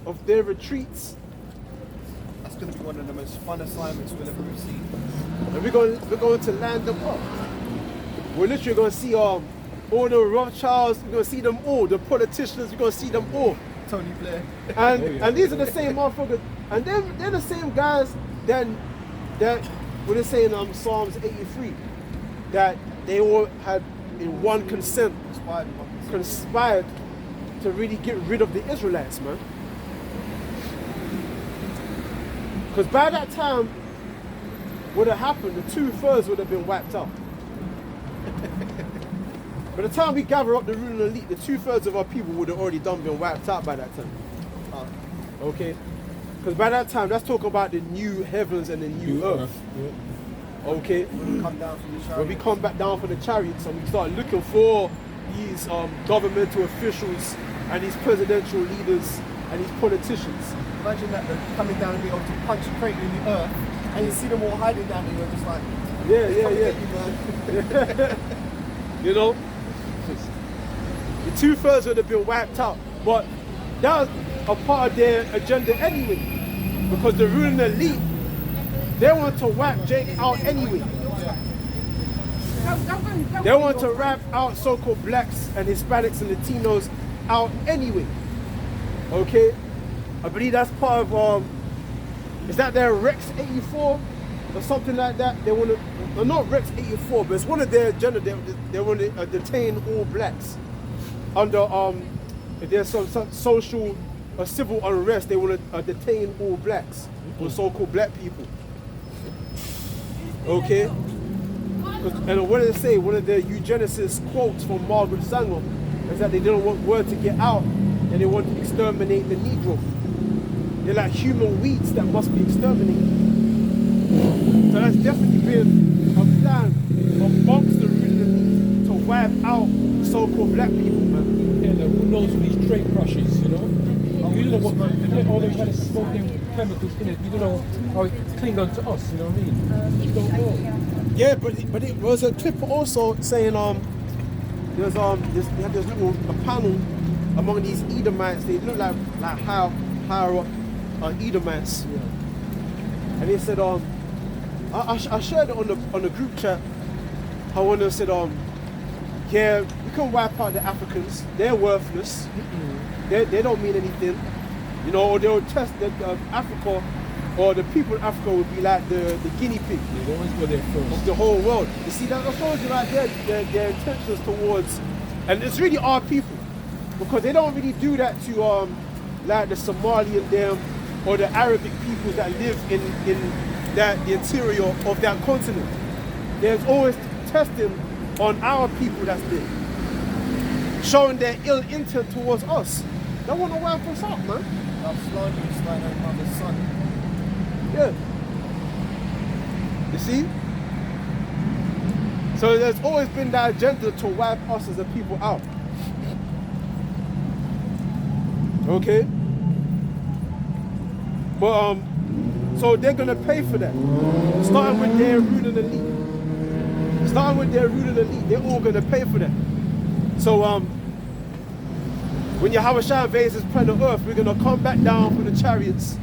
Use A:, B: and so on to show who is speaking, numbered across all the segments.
A: of their retreats.
B: That's going to be one of the most fun assignments we'll ever receive.
A: And we're going to land them up. We're literally going to see all the Rothschilds. We're going to see them all. The politicians. We're going to see them all.
B: Tony Blair.
A: And these are the same motherfuckers. And they're the same guys that what they say in Psalms 83, that they all had in one consent conspired to really get rid of the Israelites, man. Because by that time, what had happened, the 2/3 would have been wiped out. By the time we gather up the ruling elite, the 2/3 of our people would have already been wiped out by that time. Okay? Because by that time, that's talking about the new heavens and the new earth. Yeah. Okay? When we come back down from the chariots and we start looking for these governmental officials and these presidential leaders and these politicians.
B: Imagine that they're coming down and be able to punch straight in the earth, and you see them all hiding down there, you're just like,
A: yeah. You know? The 2/3 would have been wiped out. But that was a part of their agenda anyway. Because the ruling elite, they want to wipe Jake out anyway. They want to wipe out so-called blacks and Hispanics and Latinos out anyway. Okay? I believe that's part of, is that their Rex 84 or something like that? They want to, not Rex 84, but it's one of their agenda. They want to detain all blacks under, if there's some social or civil unrest, they want to detain all blacks, or so-called black people. Okay? And what did they say? One of the eugenicist quotes from Margaret Sanger is that they didn't want word to get out and they want to exterminate the Negro. They're like human weeds that must be exterminated. So that's definitely been a plan amongst the ruling elite to wipe out so-called black people, man.
C: Yeah, who knows these trade crushes, you know? You don't know what all them kind of smoking chemicals in it. You don't know how it cling on to us, you know what I mean? You don't know.
A: Yeah, but it was a clip also saying there's a panel among these Edomites. They look like higher up Edomites, and they said I shared it on the group chat. How one of them said yeah, we can wipe out the Africans. They're worthless. They don't mean anything, you know. Or they'll test that Africa. Or the people in Africa would be like the guinea pig of the whole world. You see, that shows you right there their intentions towards, and it's really our people, because they don't really do that to like the Somalian them or the Arabic people that live in the interior of that continent. There's always testing on our people that's there, showing their ill intent towards us. They want to wipe us out, man.
B: I'm slandering like no mother's son.
A: Yeah. You see? So there's always been that agenda to wipe us as a people out. Okay? But so they're gonna pay for that. Starting with their ruling elite. They're all gonna pay for that. So when Yahushua invades this planet Earth, we're gonna come back down from the chariots,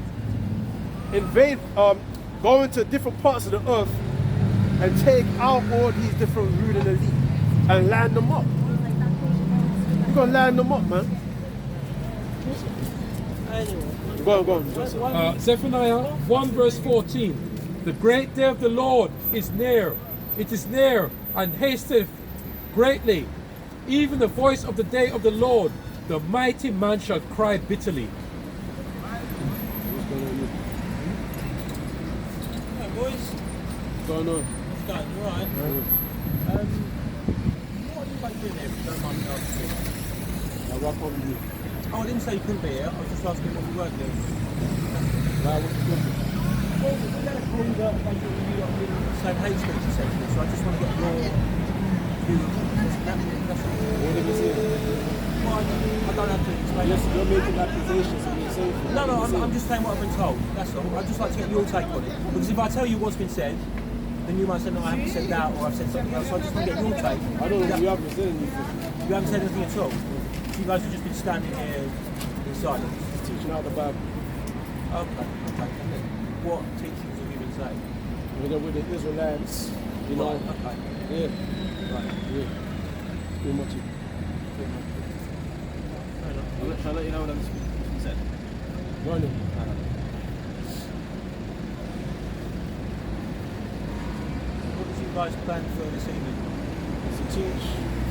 A: invade, go into different parts of the earth and take out all these different ruling elite and land them up. We're gonna land them up, man. Go on.
C: Zephaniah 1 verse 14. The great day of the Lord is near. It is near and hasteth greatly. Even the voice of the day of the Lord, the mighty man shall cry bitterly.
D: Boys,
A: What's going on?
D: what's going on? All right. What are you both doing here, if you don't mind me asking?
A: I'll wrap up with you.
D: Oh, I didn't say you couldn't be here. I was just asking what you weren't doing.
A: Right, what you doing?
D: Well, we had a call that basically you lot did the same hate speech essentially, so I just want to get your view of that. That's all.
A: What did you say?
D: Well, I don't have to explain
A: Yes,
D: it.
A: you're making accusations and you're saying.
D: No, I'm just saying what I've been told. That's all. I'd just like to get your take on it. Because if I tell you what's been said, then you might say, no, I haven't said that, or I've said something else. So I just want to get your take.
A: I don't know, you haven't said anything.
D: You haven't said anything at all. So you guys have just been standing here in silence.
A: Teaching taken out of the Bible.
D: Okay. What teachings have you been saying?
A: With the Israelites, you know.
D: Right, okay.
A: Yeah,
D: Right.
A: yeah. Pretty much it.
D: Fair enough.
E: Shall I let you know what has been said?
A: Go on then.
D: What did you guys plan for this evening?
A: So teach,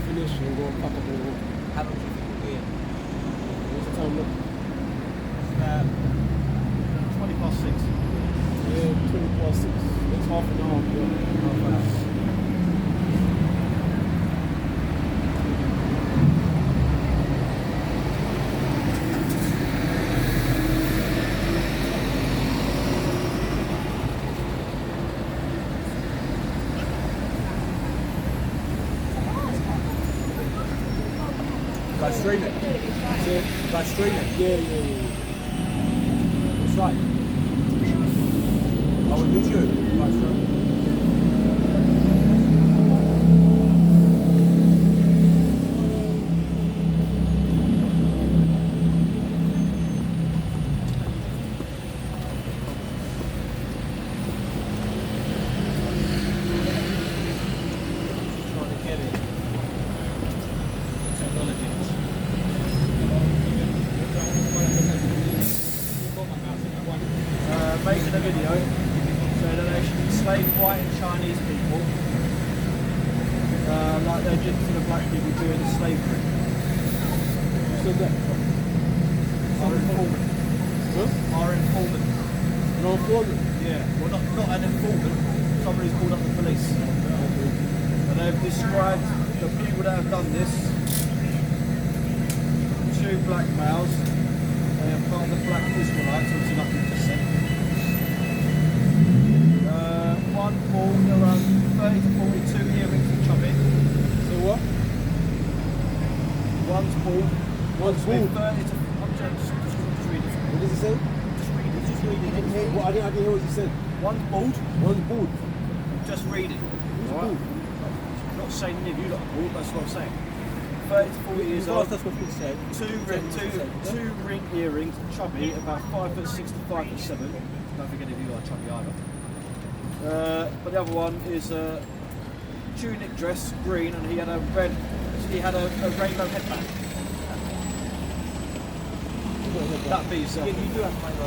A: finish, and go pack up and go.
D: How long do you think we'll be in?
A: What's the time now?
D: It's about
E: 20 past 6.
A: Yeah, 20 past 6. It's half an hour. Yeah.
D: half an hour. Guys streaming?
A: So,
D: Guys streaming?
A: yeah.
D: What's right? Oh, on YouTube? Guys streaming? Trying to get it.
E: Making a video so that they should enslave white and Chinese people like they did to the black people during slavery.
A: So that.
E: Our informant.
A: Huh?
E: Our informant.
A: No problem.
E: Yeah. Well, not an informant. Somebody who's called up the police. And they've described the people that have done this. 2 black males. They are part of the black Israelites, obviously nothing to say. One bald, around 30 to 42 earrings and chubby.
A: So what?
E: One's bald.
A: One's
E: with
A: bald.
E: 30 to... I'm just read it.
A: What does it say?
E: Just read it. Just read it.
A: Well, I didn't hear what you said.
E: One's bald.
A: One's bald.
E: Just read it.
A: Who's
E: Alright?
A: bald?
E: I'm not saying any of you lot are bald, that's what I'm saying. 30 to 40 years old.
D: That's what's been said.
E: Two ring earrings, chubby, about 5 foot 6 to 5 foot 7. Don't think any of you are chubby either. But the other one is a tunic dress, green, and he had a rainbow headband. That'd be yourself.
D: Yeah, you do have to make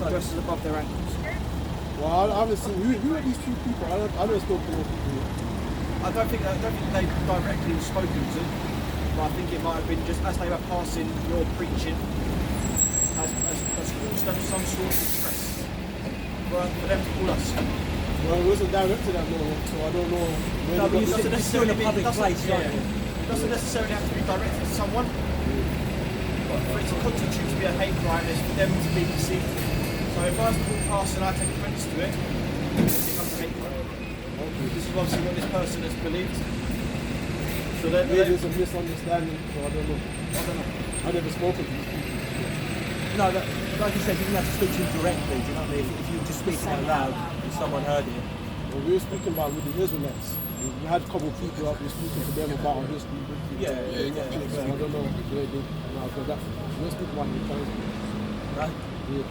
E: Dresses above their ankles.
A: Well, I haven't seen. Who are these 2 people? I don't spoke to those people yet.
E: I don't think they've directly spoken to, but I think it might have been just as they were passing your preaching, has caused them some sort of stress for them to call us.
A: Well, it wasn't directed at no one, so I don't know. Where
E: No,
A: they
E: but it
A: got
E: doesn't
A: this-
E: necessarily
D: in a public place,
E: yeah,
D: don't you?
E: it doesn't necessarily have to be directed to someone. But for it to constitute to be a hate crime is for them to be deceived. So if I was to walk past and I take offence to it, it becomes a hate crime. This is obviously what this person has believed. So
A: Maybe there's a misunderstanding, so I don't know.
E: I don't know.
A: I never spoken to these people.
D: No, like you said, you didn't have to speak to him directly. Do you know what I mean? If you were just speaking out loud and someone heard it.
A: Well, we were speaking about with the Israelites. We had a couple of people up, we were speaking to them about our history.
D: Yeah.
A: So I don't know where they. No, so that, we were speaking about the times.
D: Right?
A: Yeah.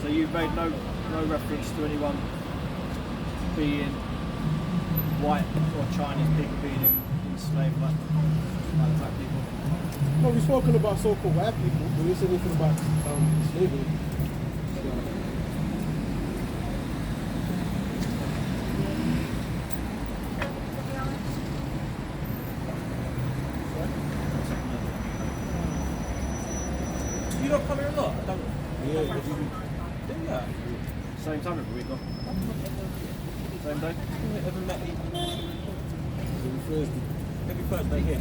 E: So you've made no reference to anyone being white or Chinese people being enslaved like black people.
A: No, we've spoken about so-called white people, but we said anything about slavery. So,
D: Do you not come here a lot? Don't
A: yeah,
D: do you?
E: Same time every week, though. Same day.
D: Ever met
A: every Thursday.
D: every Thursday here?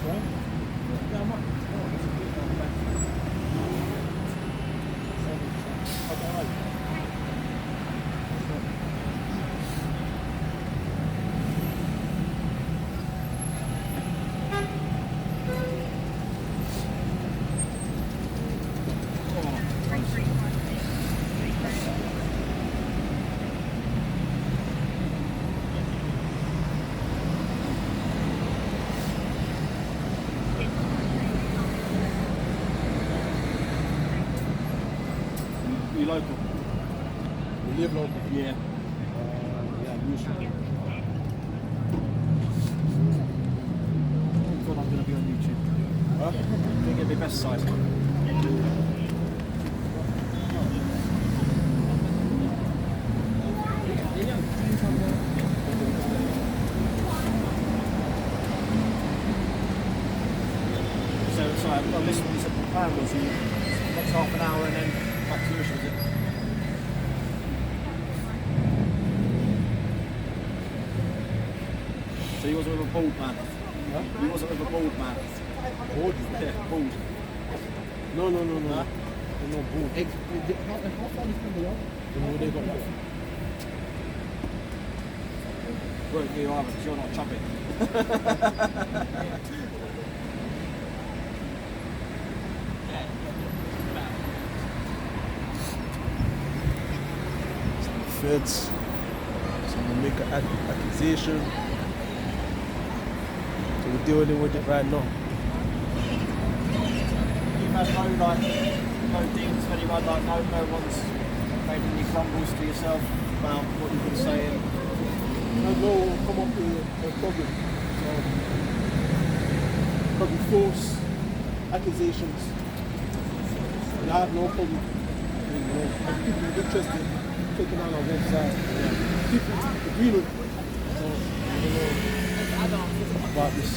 D: Yeah, I might.
E: you local?
A: You live local.
E: Yeah.
A: Yeah, usually.
E: I thought I'm going to be on YouTube.
A: Huh?
E: I think it'd be best side. So I've got to listen to what the plan was. Next half an hour and then back to yours, was it? So he wasn't with a bald man?
A: Huh?
E: He wasn't with a bald man?
A: Bald?
E: Yeah, bald.
A: No.
E: Huh?
A: No bald. How far is the yard? No, they got that.
E: Won't you either, because you're not chubby.
A: Feds. Someone make an accusation. So we're dealing with it right now.
E: You've had no dealings with anyone, like no one's made any grumbles to yourself about what you've been saying.
A: No come up with a problem. Probably false accusations. And I have no problem. And people are interested taking on our website. People agree with it. So I don't know about this.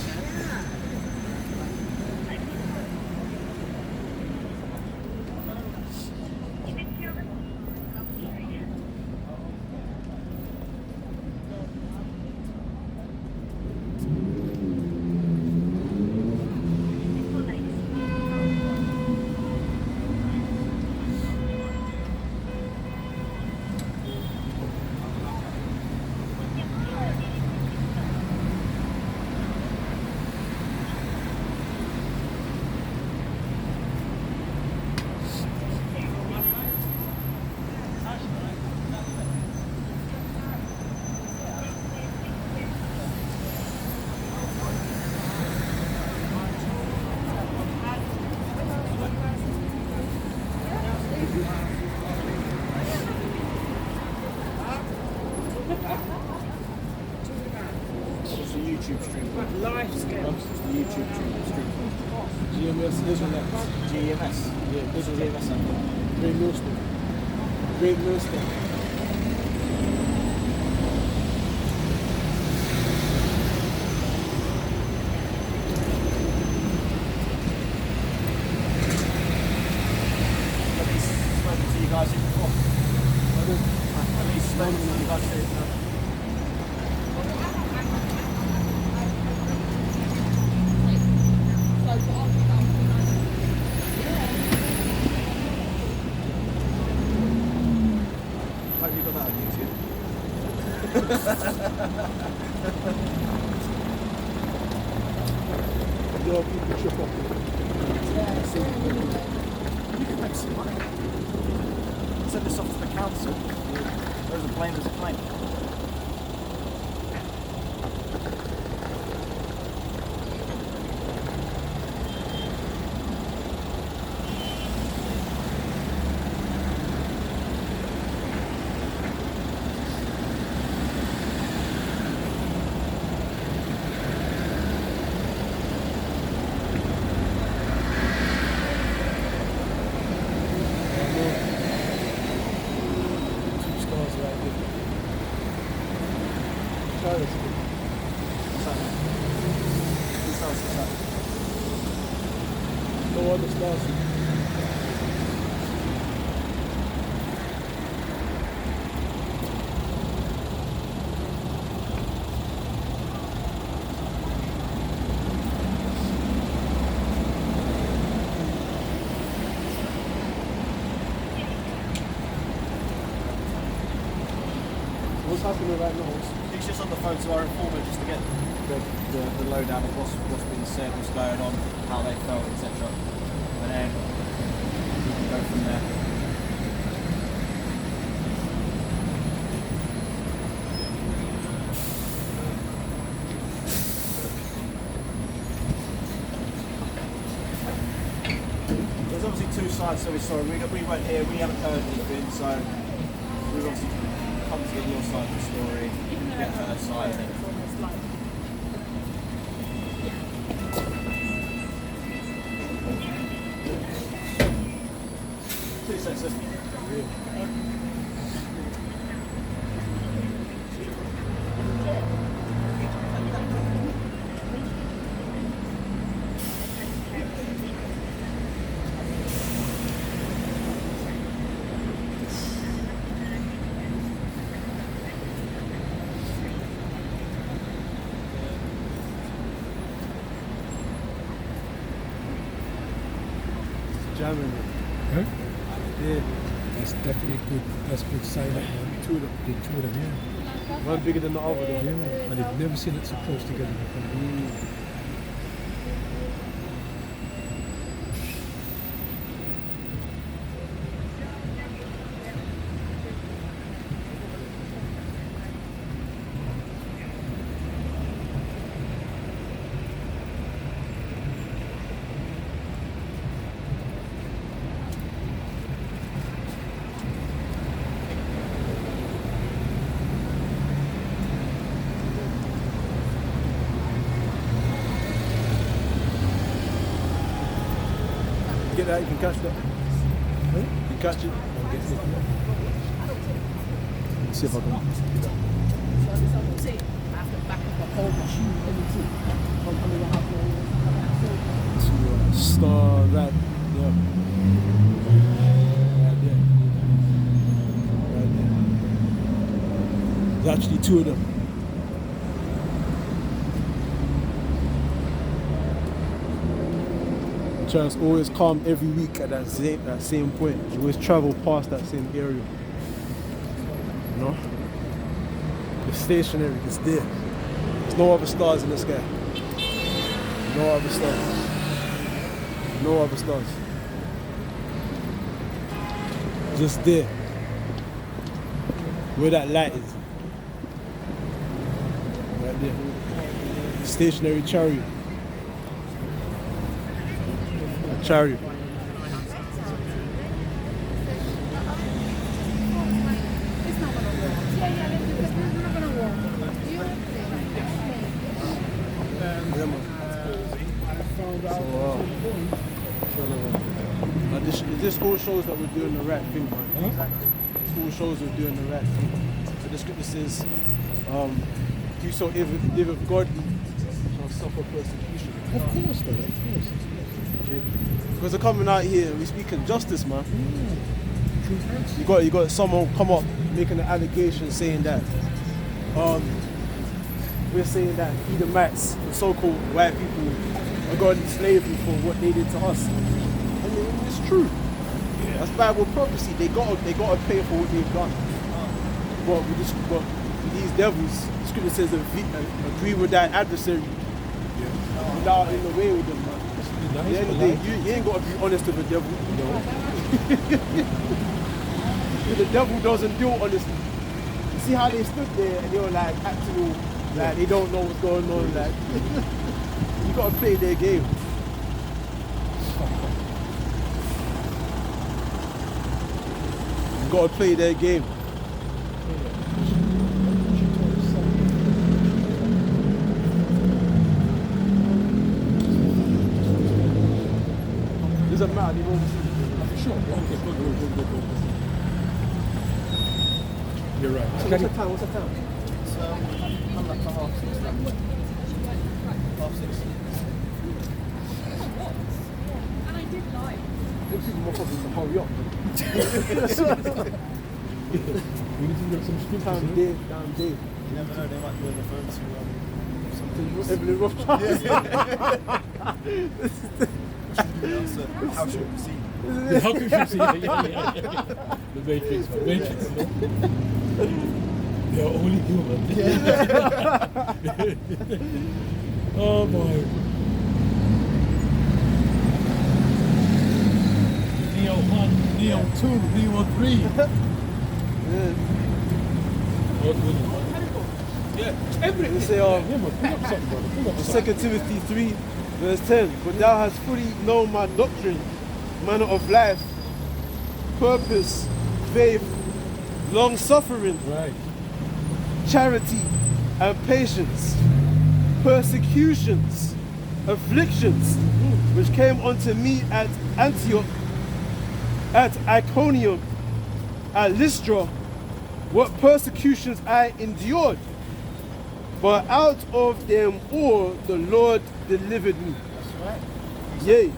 E: It's a YouTube stream.
F: Life skills.
E: It's the YouTube stream.
A: GMS Israelites.
E: GMS.
A: Yeah,
E: What's the
A: Israelites.
E: GMS?
A: Great Millstone. Great Millstone.
E: At least spoken to you guys here before. At least spoken to you guys here before. Hope you got that on YouTube.
A: Your people trip up.
E: You can make some money. Send this off to the council. There's a blame, there's a claim.
A: Two stars right there. Charles.
E: What's that? What's that? What's that?
A: No other stars. What's happening right now is
E: He's just on the phone to our informant just to get the lowdown of what's been said, what's going on, how they felt, etc. And then we can go from there. There's obviously two side, so we're sorry. We weren't here, we haven't heard anything, so we've obviously come to get your side of the story, get her side. Two seconds.
A: Jamming.
C: Huh?
A: Yeah.
C: That's definitely good. That's good sign up, man.
A: Two of them.
C: The two of them, yeah.
A: One bigger than the other though.
C: Yeah. And they've never seen it so close together before.
A: Get that, you can catch that. You can catch it. Let's see if I can. Star right there. Right there. Right there. There's actually two of them. Chance always come every week at that same point. You always travel past that same area. You know? It's stationary, it's there. There's no other stars in the sky. No other stars. No other stars. Just there. Where that light is. Right there. Stationary chariot. Chariot. This all shows that we're doing the right thing, man. This all shows we're doing the right thing. So the scripture says, whosoever liveth godly shall suffer persecution.
C: Of course, though, of course.
A: Okay. Because they're coming out here and we're speaking justice, man. You got someone come up making an allegation saying that we're saying that Edomites, the so-called white people, are going into slavery for what they did to us. I mean, it's true. That's Bible prophecy. They gotta pay for what they've done. But with these devils, the scripture says agree with that adversary without in the way with them, man. At the end of the day, you ain't got to be honest with the devil. No. The devil doesn't deal honestly. You see how they stood there and they were like acting all like they don't know what's going on. Like you got to play their game. You got to play their game. Doesn't matter, they won't see.
C: Sure. Okay, good. You're right.
A: What's the time? What's the time?
B: It's I'm like for half 6 now. Half 6.
F: And I did like.
A: Those people more probably to hurry up.
C: We need to get some scriptures.
A: Damn day.
E: You never know, they might be on the phone to
A: Evelyn Rothschild.
E: how should we proceed?
C: How can you see? Yeah. The Matrix, man. Matrix. They are only human. Oh boy. Neo 1, Neo 2, Neo 3. Yeah, everything.
A: They say,
C: Yeah, man, pull up something, brother. Pull up something.
A: 2 Timothy 3, verse 10. But thou hast fully known my doctrine, manner of life, purpose, faith, long suffering,
C: Right.
A: charity, and patience, persecutions, afflictions, which came unto me at Antioch, at Iconium, at Lystra, what persecutions I endured. But out of them all the Lord delivered me. Yea,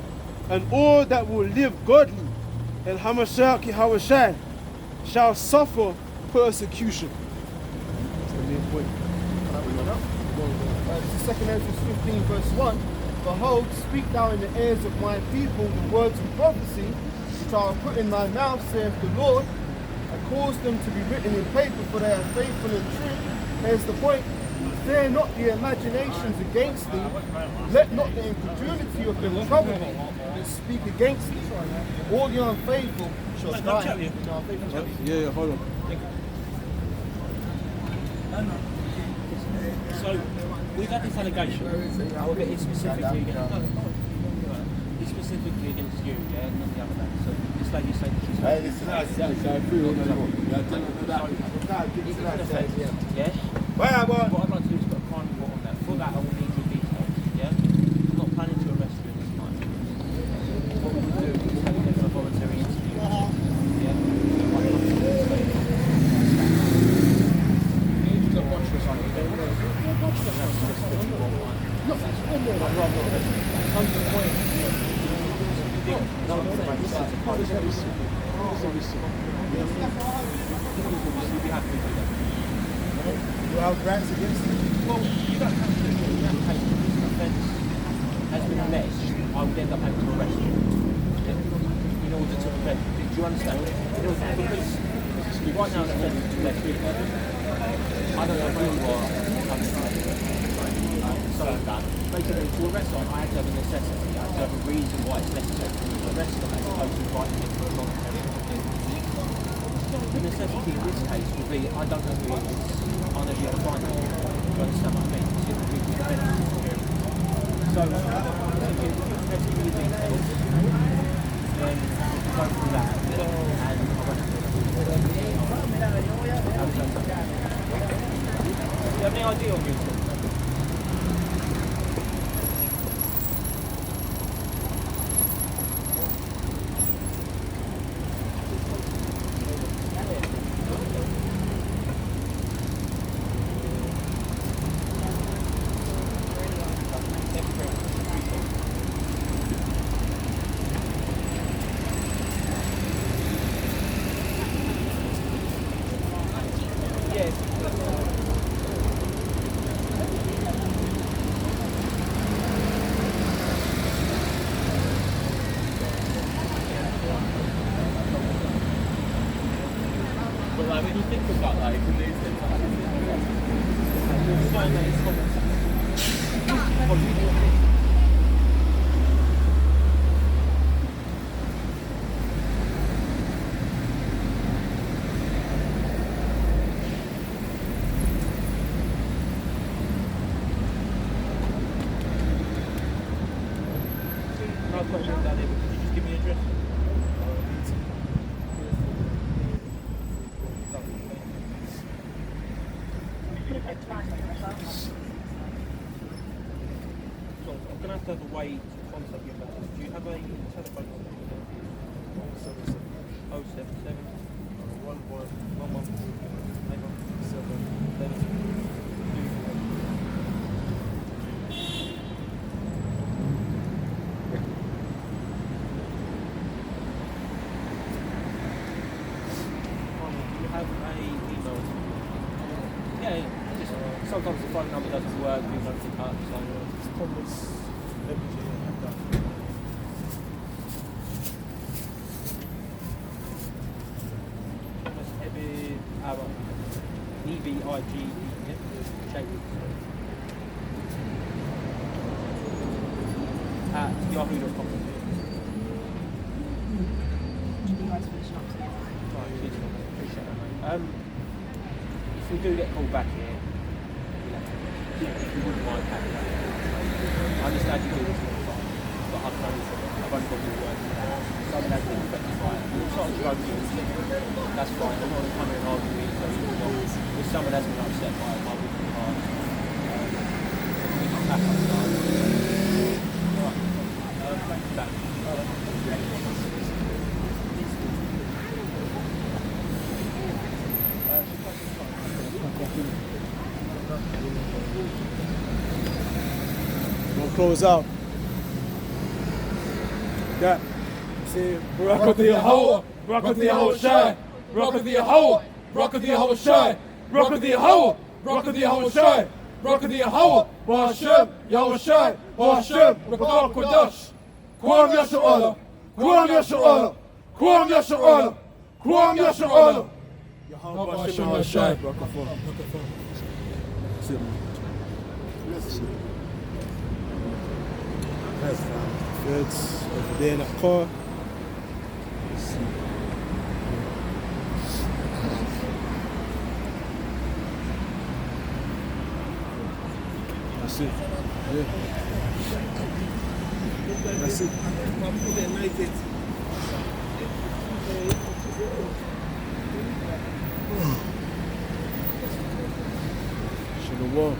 A: and all that will live godly in Hamashiach Yahweh shall suffer persecution. That's the main point.
B: This is 2 Corinthians 15 verse 1. Behold, speak thou in the ears of my people the words of prophecy, which I have put in thy mouth, saith the Lord, and cause them to be written in paper, for they are faithful and true. Here's the point. Fear not the imaginations against thee, let not the incredulity of them trouble thee, that speak against thee. All the unfaithful shall
D: Mate,
B: die.
D: chat with you.
B: The unfaithful shall be
A: Yeah, hold on.
D: So, we've had this allegation, however, it's specifically against you, yeah, not the other day. So, this lady saying that she's yeah? What I'd like to do is put a crime report on that. For that, I will need your details, yeah? I'm not planning to arrest you this time. What we will do is have you go for a voluntary interview, yeah?
B: You have grants against you.
D: Well, you don't have to. In that case, if this offence has been alleged, I would end up having to arrest you. In order to prevent. Do you understand? In order, because right now the offence is alleged. I don't know who you are. So that basically to arrest someone, I have to have a necessity. I have to have a reason why it's necessary for me to arrest them as opposed to inviting them for a long term. The necessity in this case will be, I don't know who it is, I know you have to find it. Do you understand what I mean? It's just people defending it. So, if you press your details, then we can go through that and arrest them. Do you have any idea on YouTube? But like when you think about that, it can lose them. You're saying that it's no question down there, but could you just give me your address? So I'm going to have a way to contact you about this. Do you have a telephone number? 077 Yeah, just sometimes the phone number doesn't work, people don't pick up, so it's Thomas Thomas Ebib, E-V-I-G-E, at yahoo.com. Appreciate that, mate. If we do get called back here, if you wouldn't mind having that. I understand you do this all the time, but I've only got your word. Someone has been affected by it. You're trying to go to that's fine. I'm not going to come here and argue with you. If someone has been upset by it, I will be hard. We can back up the
A: We'll close out. That. See,
C: Barak the Yahweh, Barak the Yahweh Shai, Barak the Yahweh, Barak the Yahweh Shai, Barak the Yahweh, Barak the Yahweh Shai, Barak the Yahweh, Ba'ashem, Yahweh Shai, Ba'ashem, Rakal Kodash, Kwam Yashu'ala, Kwam Yashu'ala, Kwam Yashu'ala, Kwam Yashu'ala.
A: Yahweh
C: Hashem
A: Hashem
C: Shai.
A: Shai. That's it, man. That's it. That's fine. Feds over there in that car. Let's see. That's it. Yeah. That's it. Should have won.